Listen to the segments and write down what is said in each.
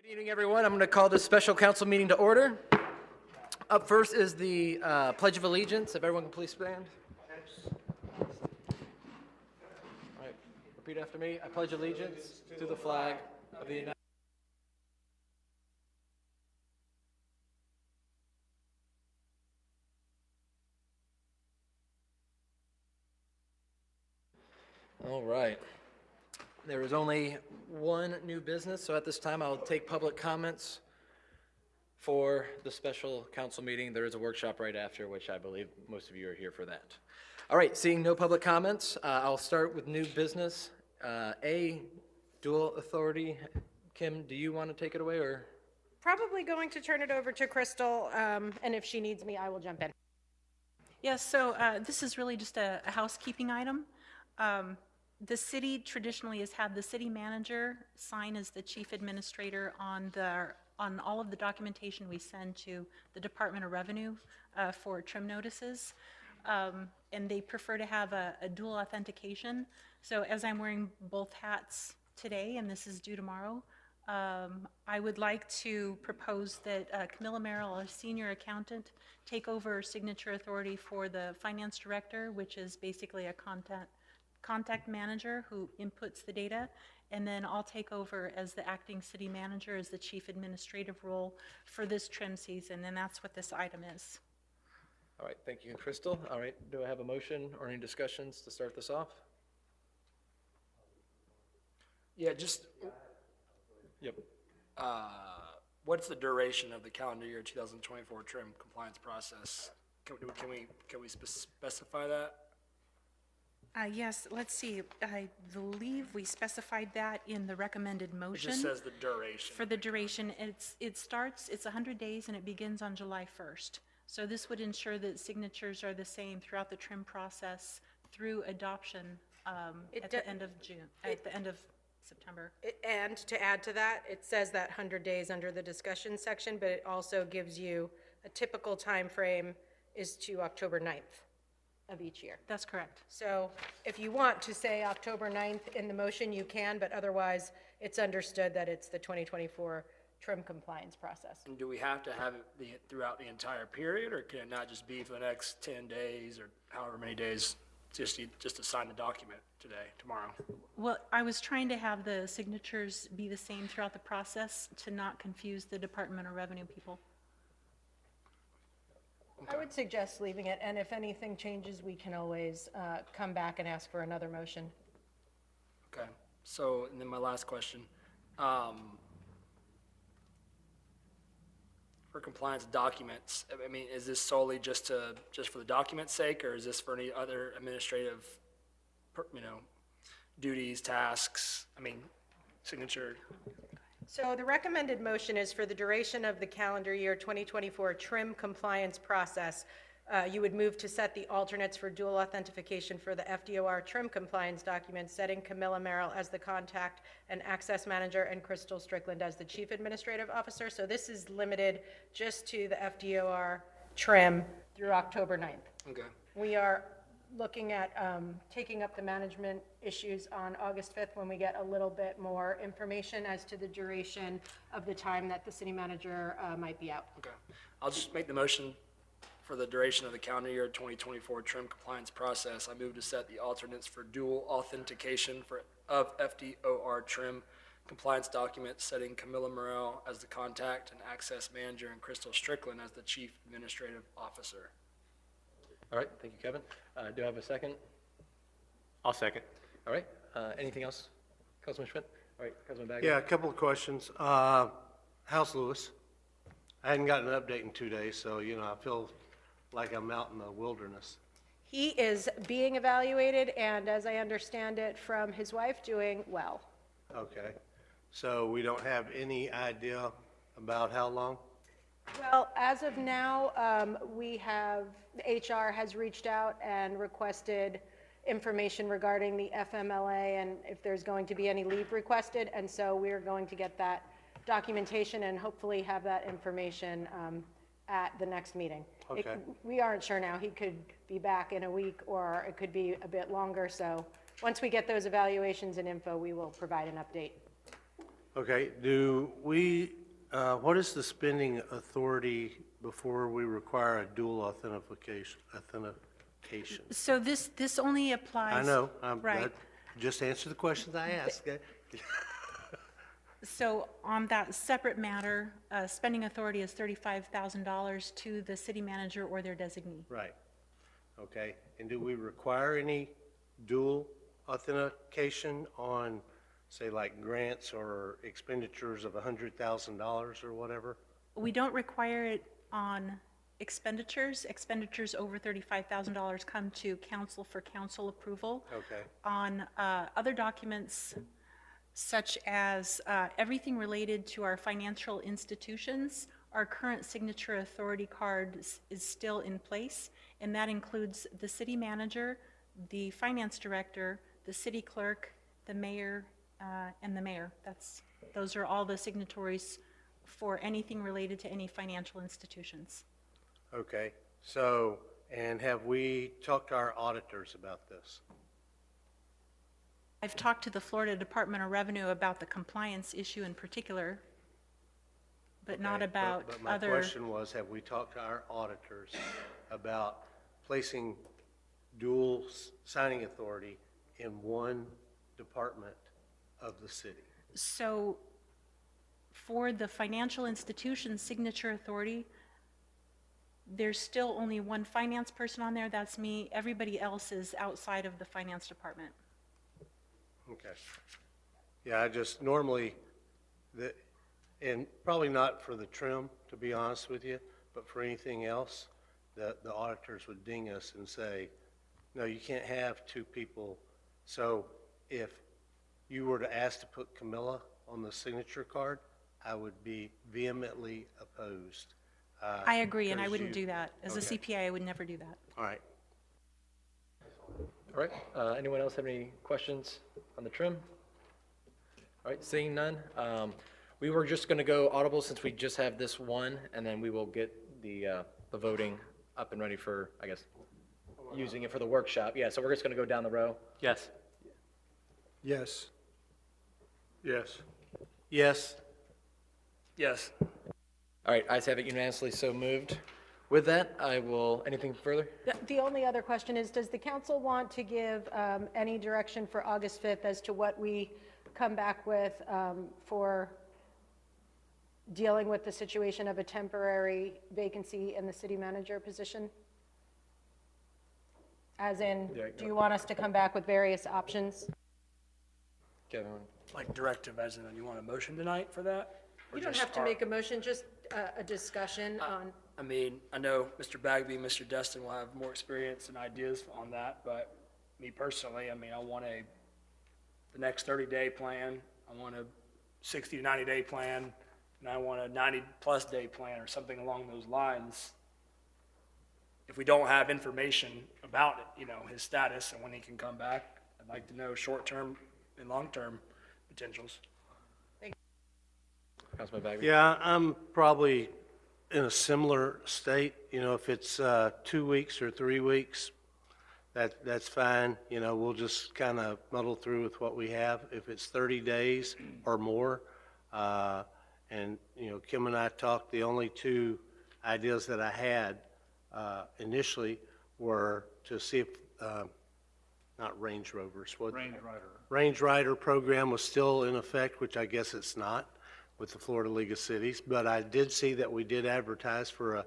Good evening, everyone. I'm going to call this special council meeting to order. Up first is the Pledge of Allegiance. If everyone can please stand. All right, repeat after me. I pledge allegiance to the flag of the United States. All right. There is only one new business, so at this time I'll take public comments for the special council meeting. There is a workshop right after, which I believe most of you are here for that. All right, seeing no public comments, I'll start with new business. Dual authority. Kim, do you want to take it away, or? Probably going to turn it over to Crystal, and if she needs me, I will jump in. Yes, so this is really just a housekeeping item. The city traditionally has had the city manager sign as the chief administrator on all of the documentation we send to the Department of Revenue for trim notices. And they prefer to have a dual authentication. So as I'm wearing both hats today, and this is due tomorrow, I would like to propose that Camilla Merrill, our senior accountant, take over signature authority for the finance director, which is basically a contact manager who inputs the data, and then I'll take over as the acting city manager as the chief administrative role for this trim season, and that's what this item is. All right, thank you, Crystal. All right, do I have a motion or any discussions to start this off? Yeah, Yep. what's the duration of the calendar year 2024 trim compliance process? Can we specify that? Yes, let's see. I believe we specified that in the recommended It motion. just says the duration. For the duration, it's 100 days and it begins on July 1st. So this would ensure that signatures are the same throughout the trim process through adoption at the end of June, at the end of September. And to add to that, it says that 100 days under the discussion section, but it also gives you a typical time frame is to October 9th of each year. That's correct. So if you want to say October 9th in the motion, you can, but otherwise it's understood that it's the 2024 trim compliance process. And do we have to have it throughout the entire period, or can it not just be for the next 10 days or however many days, just to sign the document today, tomorrow? Well, I was trying to have the signatures be the same throughout the process to not confuse the Department of Revenue people. I would suggest leaving it, and if anything changes, we can always come back and ask for another motion. Okay, so, and then my last question. For compliance documents, I mean, is this solely just for the document's sake, or is this for any other administrative, duties, tasks, signature? So the recommended motion is for the duration of the calendar year 2024 trim compliance process. You would move to set the alternates for dual authentication for the FDOR trim compliance documents, setting Camilla Merrill as the contact and access manager and Crystal Strickland as the chief administrative officer. So this is limited just to the FDOR trim through October 9th. Okay. We are looking at taking up the management issues on August 5th when we get a little bit more information as to the duration of the time that the city manager might be out. Okay, I'll just make the motion for the duration of the calendar year 2024 trim compliance process. I move to set the alternates for dual authentication of FDOR trim compliance documents, setting Camilla Morel as the contact and access manager and Crystal Strickland as the chief administrative officer. All right, thank you, Kevin. Do I have a second? I'll second. All right, anything else? Councilman Schmidt? All right, Councilman Bagley? Yeah, a couple of questions. How's Lewis? I hadn't gotten an update in 2 days, so, I feel like I'm out in the wilderness. He is being evaluated, and as I understand it from his wife, doing well. Okay. So we don't have any idea about how long? Well, as of now, HR has reached out and requested information regarding the FMLA and if there's going to be any leave requested, and so we're going to get that documentation and hopefully have that information at the next meeting. Okay. We aren't sure now. He could be back in a week, or it could be a bit longer, so once we get those evaluations and info, we will provide an update. Okay, what is the spending authority before we require a dual authentication? So this only applies. I know, Right. just answer the questions I asked, okay? So on that separate matter, spending authority is $35,000 to the city manager or their designee. Right, okay. And do we require any dual authentication on, say, like grants or expenditures of $100,000 or whatever? We don't require it on expenditures. Expenditures over $35,000 come to council for council approval. Okay. On other documents, such as everything related to our financial institutions, our current signature authority card is still in place, and that includes the city manager, the finance director, the city clerk, the mayor, and the mayor. Those are all the signatories for anything related to any financial institutions. Okay, so, and have we talked to our auditors about this? I've talked to the Florida Department of Revenue about the compliance issue in particular, but not Okay, about But my other. question was, have we talked to our auditors about placing dual signing authority in one department of the city? So for the financial institution signature authority, there's still only one finance person on there, that's me. Everybody else is outside of the finance department. Okay. Yeah, I just normally, and probably not for the trim, to be honest with you, but for anything else, the auditors would ding us and say, no, you can't have two people. So if you were to ask to put Camilla on the signature card, I would be vehemently opposed. I agree, and I because wouldn't you- do that. As a Okay. CPA, I would never do that. All right. All right, anyone else have any questions on the trim? All right, seeing none. We were just going to go audible since we just have this one, and then we will get the voting up and ready for, I guess, using it for the workshop. Yeah, so we're just going to go down the row. Yes. Yes. Yes. Yes. Yes. All right, ayes have it unanimously, so moved. With that, I will, anything further? The only other question is, does the council want to give any direction for August 5th as to what we come back with for dealing with the situation of a temporary vacancy in the city manager position? As in, do you want us to come back with various options? Kevin? Like directive, as in, you want a motion tonight for that? Or You don't just have to make a motion, just a discussion on, I mean, I know Mr. Bagby, Mr. Destin will have more experience and ideas on that, but me personally, I mean, I want the next 30-day plan, I want a 60 to 90-day plan, and I want a 90-plus day plan or something along those lines. If we don't have information about it, you know, his status and when he can come back, I'd like to know short-term and long-term potentials. Councilman Bagby? Yeah, I'm probably in a similar state. You know, if it's 2 weeks or 3 weeks, that's fine. You know, we'll just kind of muddle through with what we have. If it's 30 days or more, and, you know, Kim and I talked, the only two ideas that I had initially were to see if, not Range Rovers, what? Range Rider program was still in effect, which I guess it's not with the Florida League of Cities, but I did see that we did advertise for a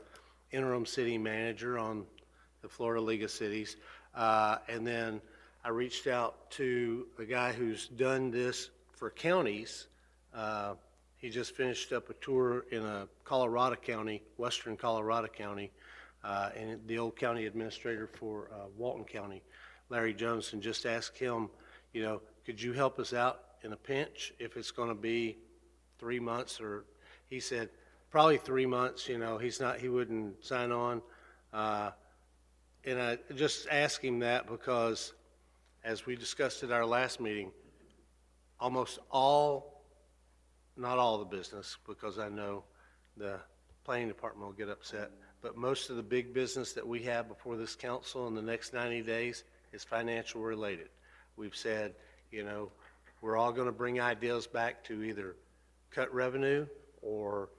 interim city manager on the Florida League of Cities. And then I reached out to a guy who's done this for counties. He just finished up a tour in a Colorado County, western Colorado County, and the old county administrator for Walton County, Larry Jones, and just asked him, you know, could you help us out in a pinch if it's going to be 3 months? Or he said probably 3 months. You know, he wouldn't sign on. And I just asked him that because, as we discussed at our last meeting, almost all, not all the business, because I know the planning department will get upset, but most of the big business that we have before this council in the next 90 days is financial related. We've said, you know, we're all going to bring ideas back to either cut revenue or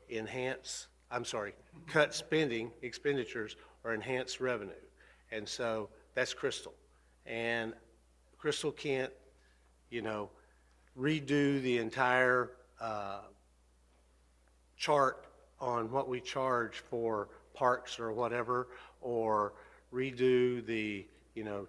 cut expenditures or enhance revenue. And so that's Crystal. And Crystal can't, redo the entire chart on what we charge for parks or whatever, or redo the,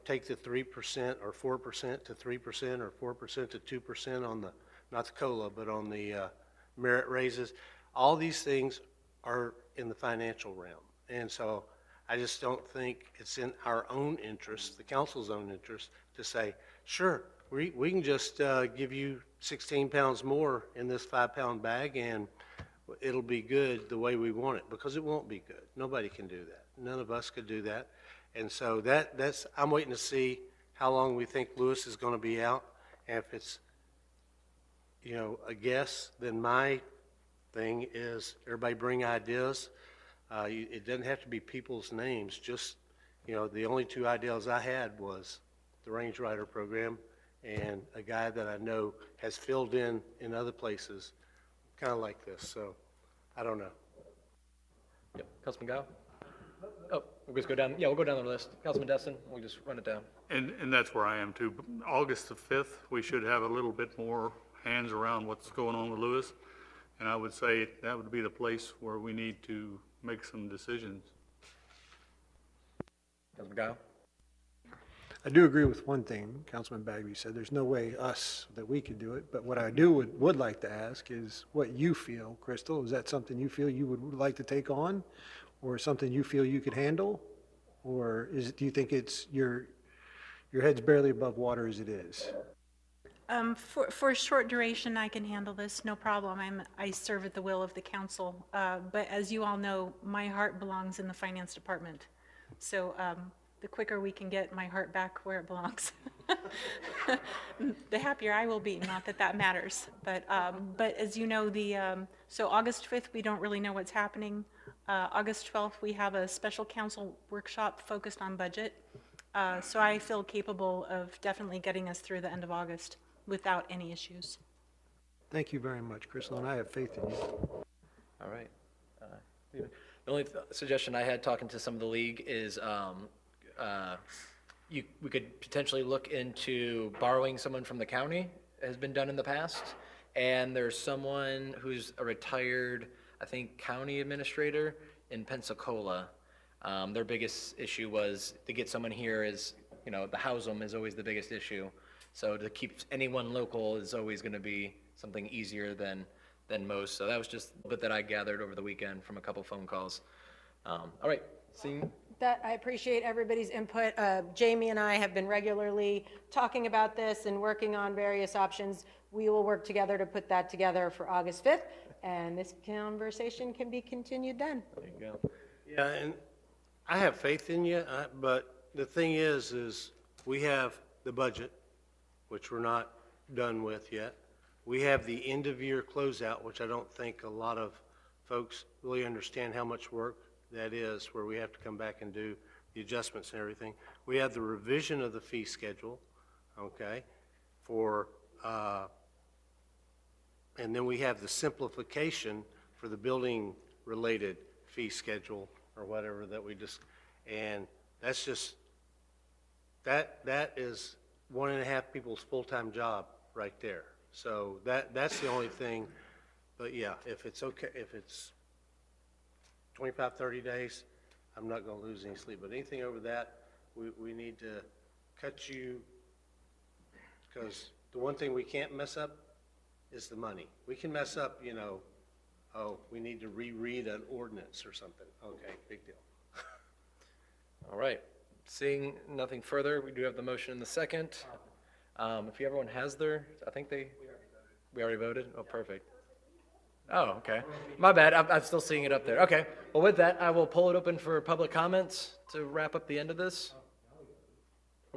take the 3% or 4% to 3% or 4% to 2% on the, not the COLA, but on the merit raises. All these things are in the financial realm. And so I just don't think it's in our own interest, the council's own interest, to say, sure, we can just give you 16 pounds more in this 5-pound bag and it'll be good the way we want it, because it won't be good. Nobody can do that. None of us could do that. And so I'm waiting to see how long we think Lewis is going to be out. And if it's, a guess, then my thing is everybody bring ideas. It doesn't have to be people's names. Just, the only 2 ideas I had was the Range Rider program and a guy that I know has filled in other places, kind of like this. So I don't know. Yep, Councilman Gow? Oh, we'll just go down, we'll go down the list. Councilman Destin, we'll just run it down. And that's where I am too. August the 5th, we should have a little bit more hands around what's going on with Lewis. And I would say that would be the place where we need to make some decisions. Councilman Gow? I do agree with one thing Councilman Bagby said. There's no way that we could do it. But what I would like to ask is what you feel, Crystal. Is that something you feel you would like to take on, or something you feel you could handle? Or do you think it's your head's barely above water as it is? For a short duration, I can handle this, no problem. I serve at the will of the council. But as you all know, my heart belongs in the finance department. So the quicker we can get my heart back where it belongs, the happier I will be. Not that that matters. But as you know, so August 5th, we don't really know what's happening. August 12th, we have a special council workshop focused on budget. So I feel capable of definitely getting us through the end of August without any issues. Thank you very much, Crystal, and I have faith in you. All right. The only suggestion I had talking to some of the league is we could potentially look into borrowing someone from the county, has been done in the past. And there's someone who's a retired, I think, county administrator in Pensacola. Their biggest issue was to get someone here is, to house them is always the biggest issue. So to keep anyone local is always going to be something easier than most. So that was just a bit that I gathered over the weekend from a couple phone calls. All right, seeing. I appreciate everybody's input. Jamie and I have been regularly talking about this and working on various options. We will work together to put that together for August 5th, and this conversation can be continued then. There you go. Yeah, and I have faith in you, but the thing is we have the budget, which we're not done with yet. We have the end-of-year closeout, which I don't think a lot of folks really understand how much work that is, where we have to come back and do the adjustments and everything. We have the revision of the fee schedule, okay, and then we have the simplification for the building-related fee schedule or whatever that we just, and that's just, that is 1.5 people's full-time job right there. So that's the only thing. But yeah, if it's okay, if it's 25, 30 days, I'm not going to lose any sleep. But anything over that, we need to cut you, because the one thing we can't mess up is the money. We can mess up, we need to reread an ordinance or something. Okay, big deal. All right. Seeing nothing further, we do have the motion in the second. If everyone has I think we already voted? Oh, perfect. Oh, okay. My bad. I'm still seeing it up there. Okay. Well, with that, I will pull it open for public comments to wrap up the end of this.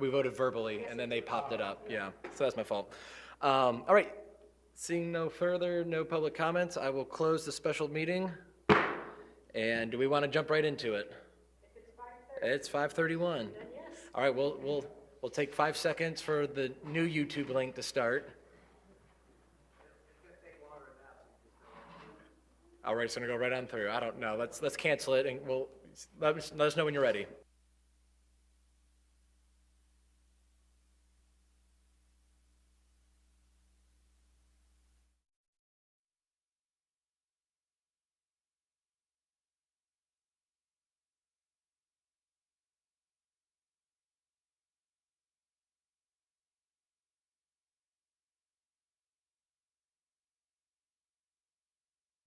We voted verbally, and then they popped it up. Yeah, so that's my fault. All right. Seeing no public comments, I will close the special meeting. And do we want to jump right into it? It's 5:31. All right, we'll take 5 seconds for the new YouTube link to start. All right, it's gonna go right on through. I don't know. Let's cancel it and let us know when you're ready.